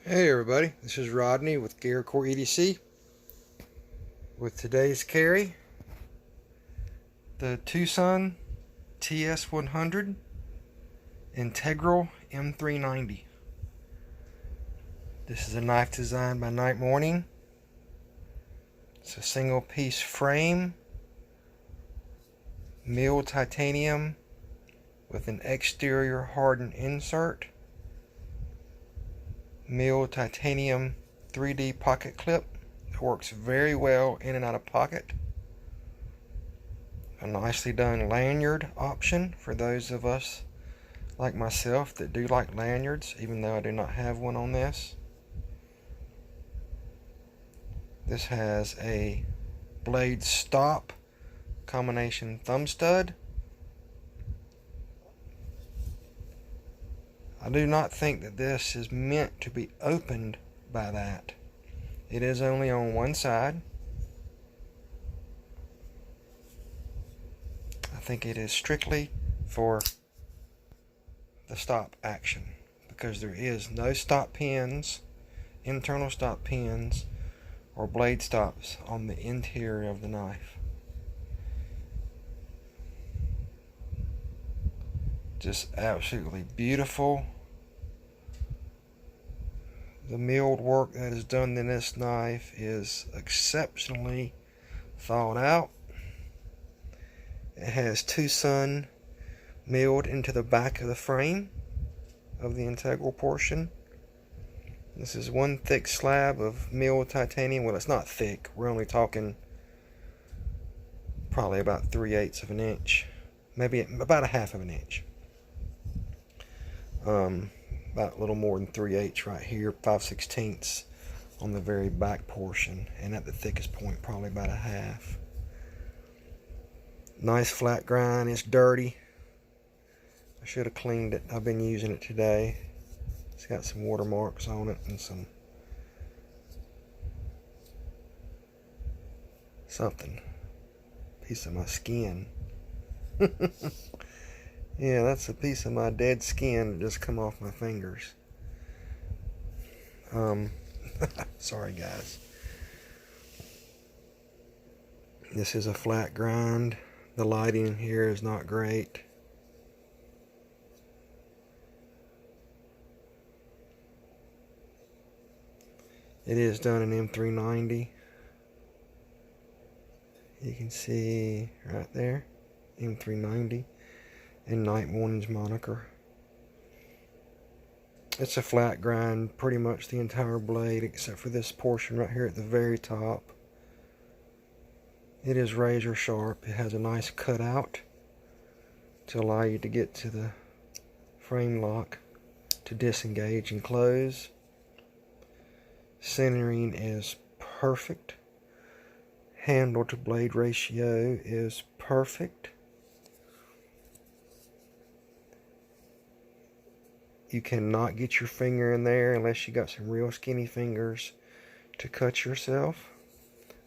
Hey everybody, this is Rodney with GearCore EDC with today's carry, the Twosun TS100 Integral M390. This is a knife designed by Night Morning. It's a single piece frame, milled titanium with an exterior hardened insert, milled titanium 3D pocket clip. It works very well in and out of pocket. A nicely done lanyard option for those of us like myself that do like lanyards, even though I do not have one on this. This has a blade stop combination thumb stud. I do not think that this is meant to be opened by that. It is only on one side. I think it is strictly for the stop action because there is no stop pins, internal stop pins, or blade stops on the interior of the knife. Just absolutely beautiful. The milled work that is done in this knife is exceptionally thought out. It has Twosun milled into the back of the frame of the integral portion. This is one thick slab of milled titanium. Well, it's not thick. We're only talking probably about 3/8 of an inch, maybe about a half of an inch. About a little more than 3/8 right here, 5/16 on the very back portion, and at the thickest point probably about a half. Nice flat grind. It's dirty. I should have cleaned it. I've been using it today. It's got some watermarks on it and something. Piece of my skin. Yeah, that's a piece of my dead skin that just come off my fingers. Sorry guys. This is a flat grind. The lighting here is not great. It is done in M390. You can see right there, M390 and Night Morning's moniker. It's a flat grind, pretty much the entire blade except for this portion right here at the very top. It is razor sharp. It has a nice cutout to allow you to get to the frame lock to disengage and close. Centering is perfect. Handle to blade ratio is perfect. You cannot get your finger in there unless you got some real skinny fingers to cut yourself.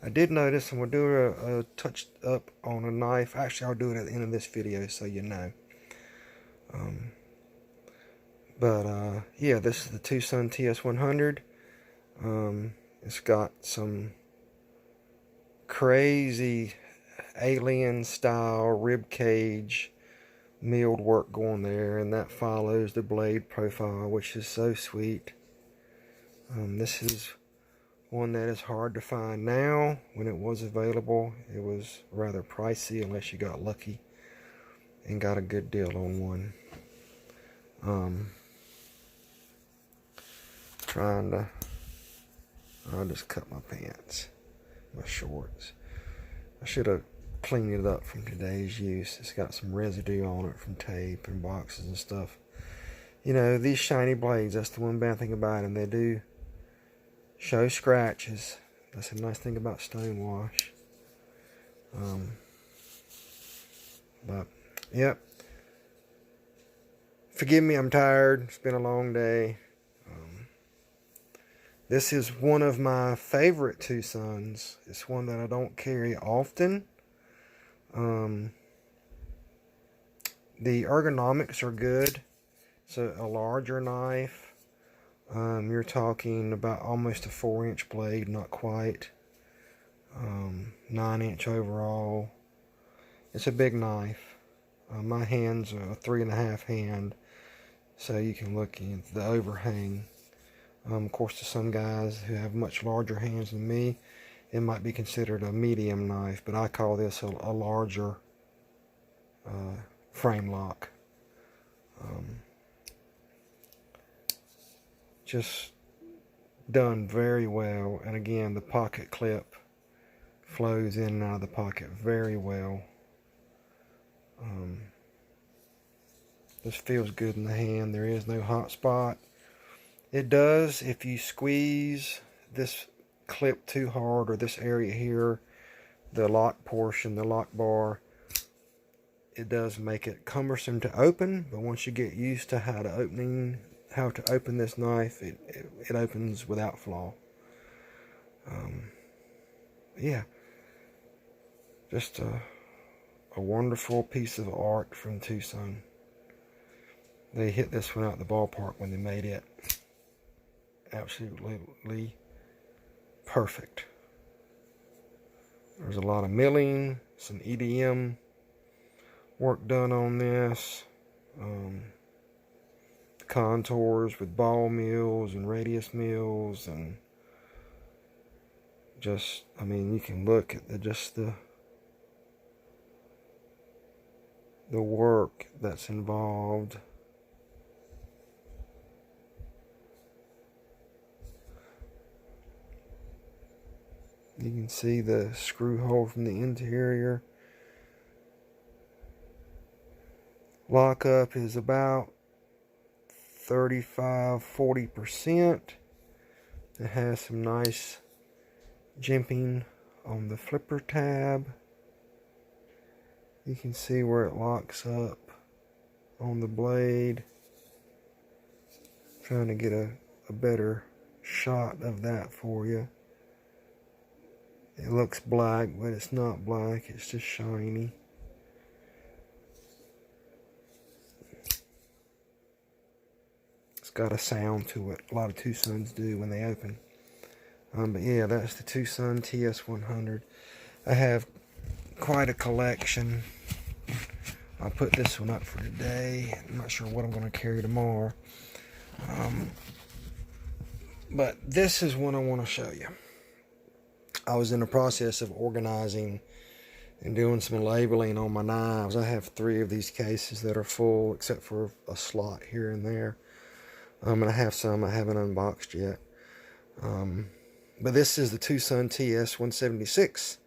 I did notice, and we'll do a touch up on a knife. Actually, I'll do it at the end of this video so you know. Yeah, this is the Twosun TS100. It's got some crazy alien style rib cage milled work going there, and that follows the blade profile, which is so sweet. This is one that is hard to find now. When it was available, it was rather pricey unless you got lucky and got a good deal on one. I'll just cut my pants, my shorts. I should have cleaned it up from today's use. It's got some residue on it from tape and boxes and stuff. You know, these shiny blades, that's the one bad thing about them. They do show scratches. That's a nice thing about stone wash. But, yep. Forgive me, I'm tired. It's been a long day. This is one of my favorite Twosuns. It's one that I don't carry often. The ergonomics are good. So a larger knife You're talking about almost a 4-inch blade, not quite. 9-inch overall. It's a big knife. My hand's a 3.5 hand, so you can look at the overhang. Of course, to some guys who have much larger hands than me, it might be considered a medium knife, but I call this a larger frame lock. Just done very well, and again, the pocket clip flows in and out of the pocket very well. This feels good in the hand. There is no hot spot. It does, if you squeeze this clip too hard, or this area here, the lock portion, the lock bar, it does make it cumbersome to open, but once you get used to how to open this knife, it opens without flaw. Yeah, just a wonderful piece of art from Twosun. They hit this one out the ballpark when they made it. Absolutely perfect. There's a lot of milling, some EDM work done on this. Contours with ball mills and radius mills, and just, I mean, you can look at the work that's involved. You can see the screw hole from the interior. Lockup is about 35–40%. It has some nice jimping on the flipper tab. You can see where it locks up on the blade. Trying to get a better shot of that for you. It looks black, but it's not black, it's just shiny. It's got a sound to it. A lot of Twosuns do when they open. But yeah, that's the Twosun TS100. I have quite a collection. I'll put this one up for today. I'm not sure what I'm going to carry tomorrow. But this is one I want to show you. I was in the process of organizing and doing some labeling on my knives. I have 3 of these cases that are full, except for a slot here and there. And I have some I haven't unboxed yet. But this is the Twosun TS176.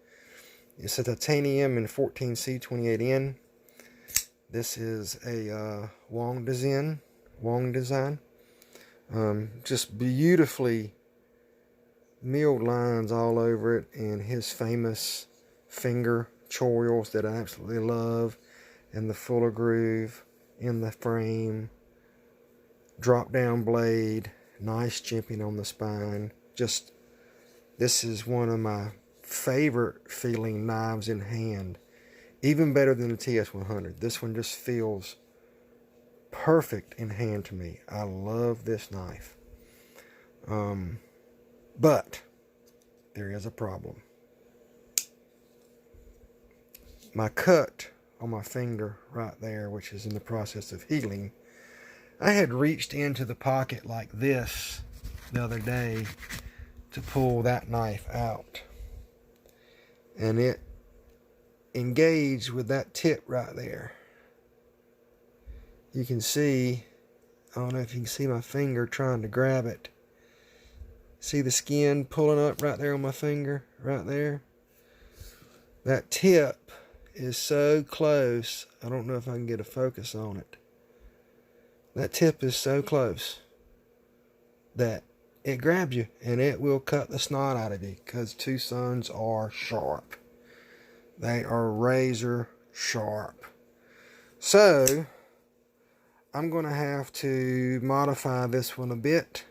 It's a titanium in 14C28N. This is a Wong design. Just beautifully milled lines all over it, and his famous finger choils that I absolutely love, and the fuller groove in the frame, drop down blade, nice jimping on the spine. Just, this is one of my favorite feeling knives in hand, even better than the TS100. This one just feels perfect in hand to me. I love this knife. But there is a problem. My cut on my finger right there, which is in the process of healing, I had reached into the pocket like this the other day to pull that knife out, and it engaged with that tip right there. You can see, I don't know if you can see my finger trying to grab it. See the skin pulling up right there on my finger, right there? That tip is so close, I don't know if I can get a focus on it. That tip is so close that it grabs you, and it will cut the snot out of you, because Twosuns are sharp. They are razor sharp. So I'm going to have to modify this one a bit.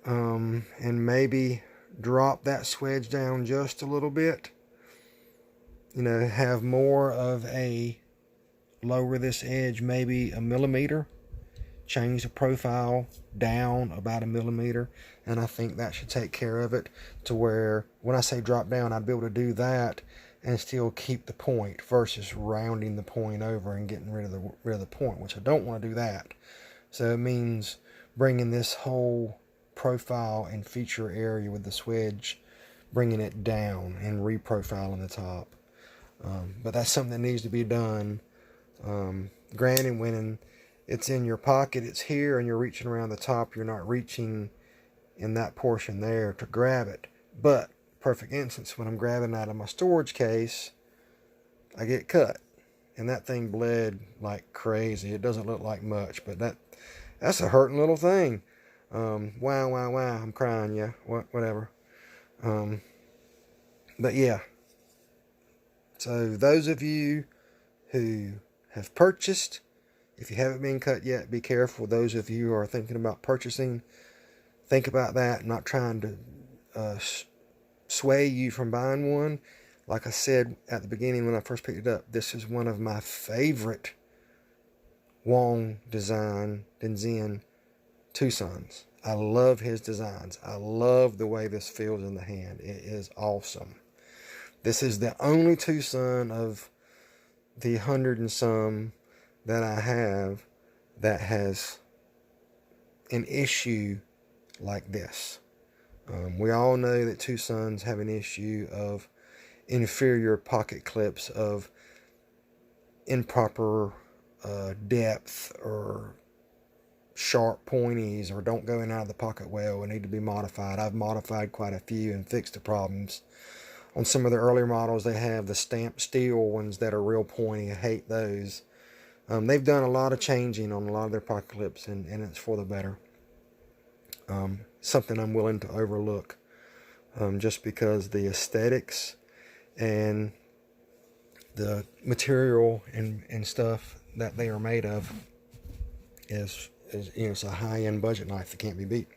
And maybe drop that swedge down just a little bit. You know, have more of a, lower this edge maybe a millimeter, change the profile down about 1 millimeter, and I think that should take care of it, to where when I say drop down, I'd be able to do that and still keep the point versus rounding the point over and getting rid of the point, which I don't want to do that. So it means bringing this whole profile and feature area with the swedge, bringing it down and reprofiling the top. But that's something that needs to be done. Granted, when it's in your pocket, it's here, and you're reaching around the top, you're not reaching in that portion there to grab it. But perfect instance, when I'm grabbing out of my storage case, I get cut, and that thing bled like crazy. It doesn't look like much, but that's a hurting little thing. Wow, I'm crying. Yeah, whatever. But yeah, so those of you who have purchased, if you haven't been cut yet, be careful. Those of you who are thinking about purchasing, think about that. I'm not trying to sway you from buying one. Like I said at the beginning when I first picked it up, this is one of my favorite Wong Denzin Twosuns. I love his designs. I love the way this feels in the hand. It is awesome. This is the only Twosun of the 100 and some that I have that has an issue like this. We all know that Twosuns have an issue of inferior pocket clips, of improper depth, or sharp pointies, or don't go in and out of the pocket well and need to be modified. I've modified quite a few and fixed the problems. On some of the earlier models, they have the stamped steel ones that are real pointy. I hate those. They've done a lot of changing on a lot of their pocket clips, and it's for the better. Something I'm willing to overlook, just because the aesthetics and the material and stuff that they are made of is it's a high-end budget knife that can't be beat.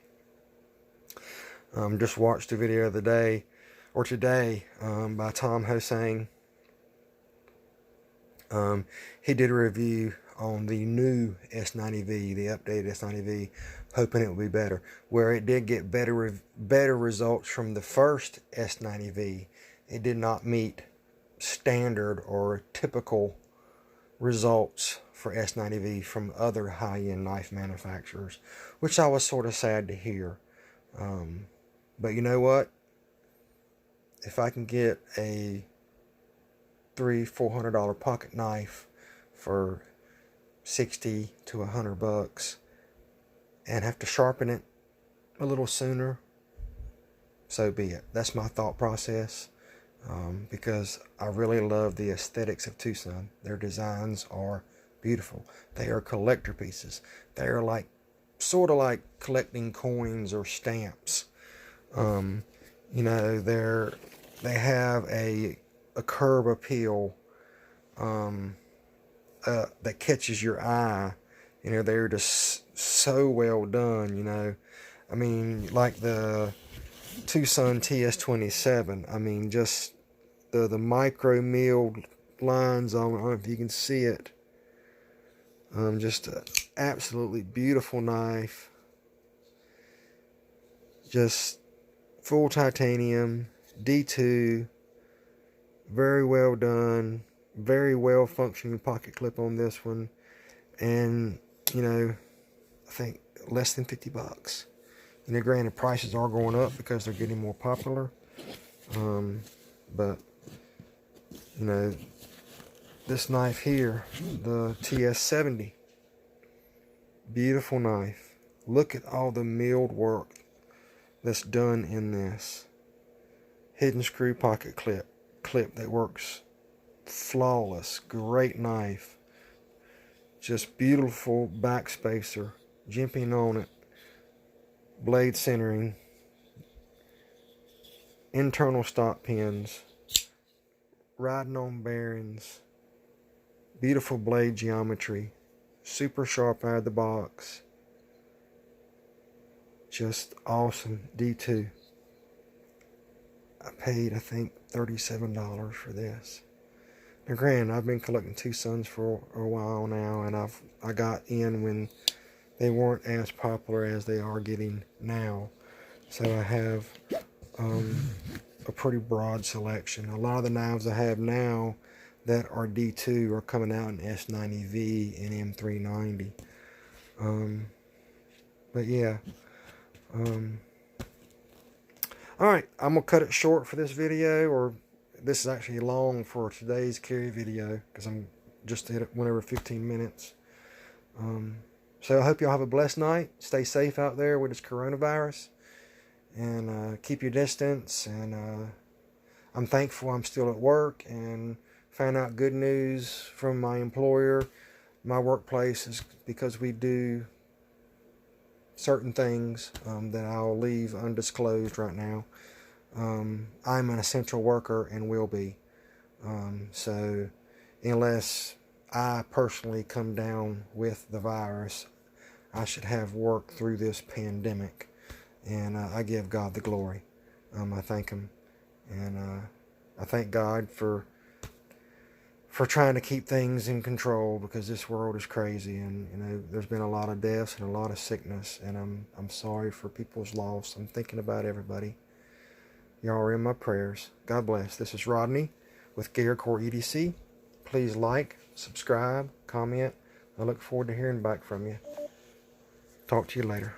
Just watched a video the day or today by Tom Hosang. He did a review on the new S90V, the updated S90V, hoping it would be better. Where it did get better results from the first S90V, it did not meet standard or typical results for S90V from other high-end knife manufacturers, which I was sort of sad to hear. But you know what? If I can get a $300-400 pocket knife for $60 to $100 and have to sharpen it a little sooner, so be it. That's my thought process, because I really love the aesthetics of Twosun. Their designs are beautiful. They are collector pieces. They are like sort of like collecting coins or stamps. You know, they have a curb appeal that catches your eye. You know, they're just so well done. You know, I mean, like the Twosun TS100. I mean, just the micro milled lines on it. I don't know if you can see it. Just an absolutely beautiful knife. Just full titanium, D2, very well done, very well functioning pocket clip on this one, and you know, I think less than $50. You know, granted, prices are going up because they're getting more popular, but you know, this knife here, the TS100, beautiful knife. Look at all the milled work that's done in this. Hidden screw pocket clip that works flawless. Great knife. Just beautiful back spacer, jimping on it, blade centering, internal stop pins, riding on bearings, beautiful blade geometry, super sharp out of the box. Just awesome. D2. I paid, I think, $37 for this. Now, granted, I've been collecting Twosuns for a while now, and I got in when they weren't as popular as they are getting now. So I have a pretty broad selection. A lot of the knives I have now that are D2 are coming out in S90V and M390. But yeah. Alright, I'm going to cut it short for this video, or this is actually long for today's carry video, because I'm just at it went over 15 minutes. So I hope y'all have a blessed night. Stay safe out there with this coronavirus. And keep your distance. And I'm thankful I'm still at work, and found out good news from my employer. My workplace is because we do certain things that I'll leave undisclosed right now. I'm an essential worker and will be. So unless I personally come down with the virus, I should have worked through this pandemic. And I give God the glory. I thank Him. And I thank God for trying to keep things in control, because this world is crazy, and you know there's been a lot of deaths and a lot of sickness, and I'm sorry for people's loss. I'm thinking about everybody. Y'all are in my prayers. God bless. This is Rodney with GearCore EDC. Please like, subscribe, comment. I look forward to hearing back from you. Talk to you later.